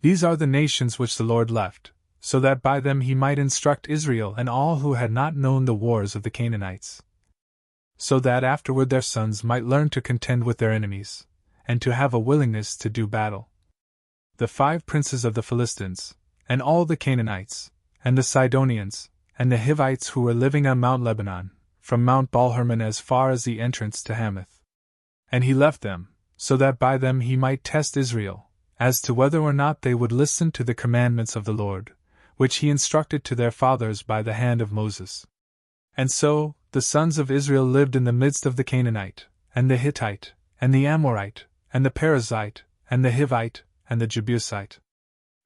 These are the nations which the Lord left, so that by them he might instruct Israel and all who had not known the wars of the Canaanites, so that afterward their sons might learn to contend with their enemies, and to have a willingness to do battle. The 5 princes of the Philistines, and all the Canaanites, and the Sidonians, and the Hivites who were living on Mount Lebanon, from Mount Baal-Hermon as far as the entrance to Hamath. And he left them, so that by them he might test Israel, as to whether or not they would listen to the commandments of the Lord, which he instructed to their fathers by the hand of Moses. And so, the sons of Israel lived in the midst of the Canaanite, and the Hittite, and the Amorite, and the Perizzite, and the Hivite, and the Jebusite.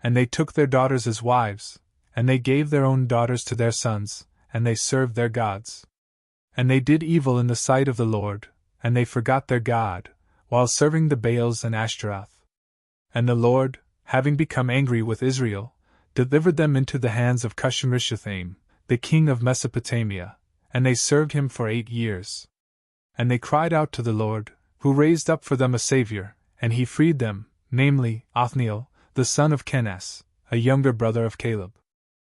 And they took their daughters as wives, and they gave their own daughters to their sons, and they served their gods. And they did evil in the sight of the Lord, and they forgot their God, while serving the Baals and Ashtaroth. And the Lord, having become angry with Israel, delivered them into the hands of Cusham-Rishathaim, the king of Mesopotamia, and they served him for 8 years. And they cried out to the Lord, who raised up for them a Savior, and he freed them, namely, Othniel, the son of Kenaz, a younger brother of Caleb.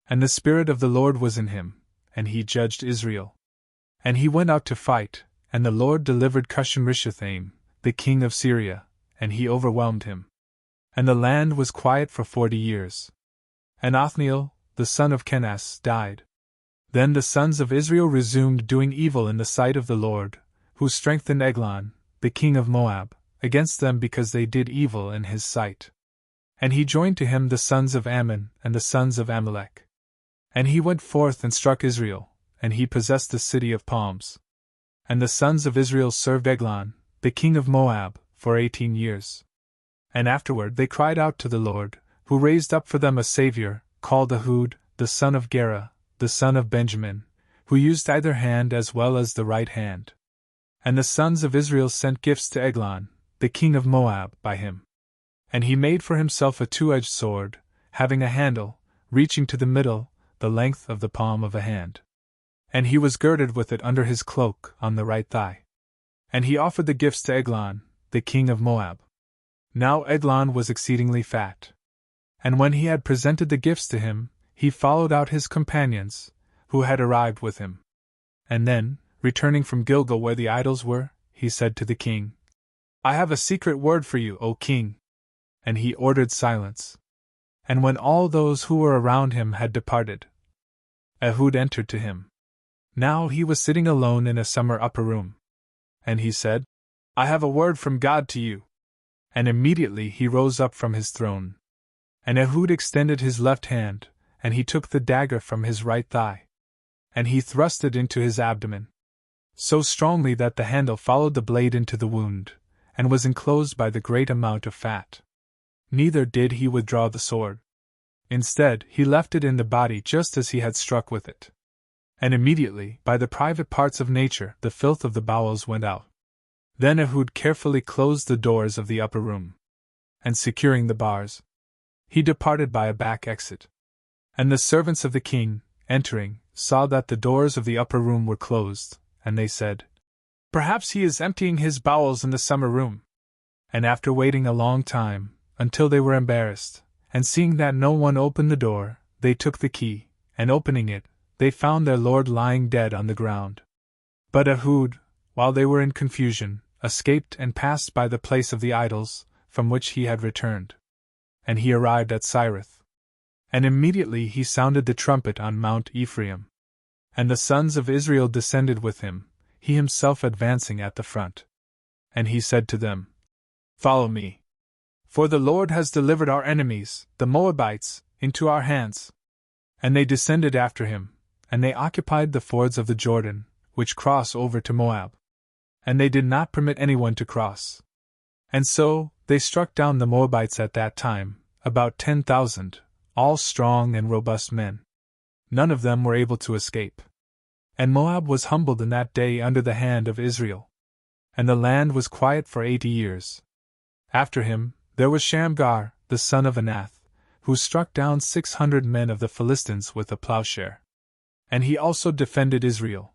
And the Spirit of the Lord was in him, and he judged Israel. And he went out to fight, and the Lord delivered Cusham-Rishathaim, the king of Syria, and he overwhelmed him. And the land was quiet for 40 years. And Othniel, the son of Kenaz, died. Then the sons of Israel resumed doing evil in the sight of the Lord, who strengthened Eglon, the king of Moab, against them because they did evil in his sight. And he joined to him the sons of Ammon and the sons of Amalek. And he went forth and struck Israel, and he possessed the city of palms. And the sons of Israel served Eglon, the king of Moab, for 18 years. And afterward they cried out to the Lord, who raised up for them a Savior, called Ehud, the son of Gera, the son of Benjamin, who used either hand as well as the right hand. And the sons of Israel sent gifts to Eglon, the king of Moab, by him. And he made for himself a 2-edged sword, having a handle, reaching to the middle, the length of the palm of a hand. And he was girded with it under his cloak, on the right thigh. And he offered the gifts to Eglon, the king of Moab. Now Eglon was exceedingly fat. And when he had presented the gifts to him, he followed out his companions, who had arrived with him. And then, returning from Gilgal where the idols were, he said to the king, "I have a secret word for you, O king." And he ordered silence. And when all those who were around him had departed, Ehud entered to him. Now he was sitting alone in a summer upper room. And he said, "I have a word from God to you." And immediately he rose up from his throne. And Ehud extended his left hand, and he took the dagger from his right thigh. And he thrust it into his abdomen, so strongly that the handle followed the blade into the wound, and was enclosed by the great amount of fat. Neither did he withdraw the sword. Instead, he left it in the body just as he had struck with it. And immediately, by the private parts of nature, the filth of the bowels went out. Then Ehud carefully closed the doors of the upper room, and securing the bars, he departed by a back exit. And the servants of the king, entering, saw that the doors of the upper room were closed, and they said, "Perhaps he is emptying his bowels in the summer room." And after waiting a long time, until they were embarrassed, and seeing that no one opened the door, they took the key, and opening it, they found their lord lying dead on the ground. But Ehud, while they were in confusion, escaped and passed by the place of the idols, from which he had returned. And he arrived at Sirith. And immediately he sounded the trumpet on Mount Ephraim. And the sons of Israel descended with him, he himself advancing at the front. And he said to them, "Follow me. For the Lord has delivered our enemies, the Moabites, into our hands." And they descended after him, and they occupied the fords of the Jordan, which cross over to Moab. And they did not permit anyone to cross. And so, they struck down the Moabites at that time, about 10,000, all strong and robust men. None of them were able to escape. And Moab was humbled in that day under the hand of Israel. And the land was quiet for 80 years. After him, there was Shamgar, the son of Anath, who struck down 600 men of the Philistines with a plowshare. And he also defended Israel.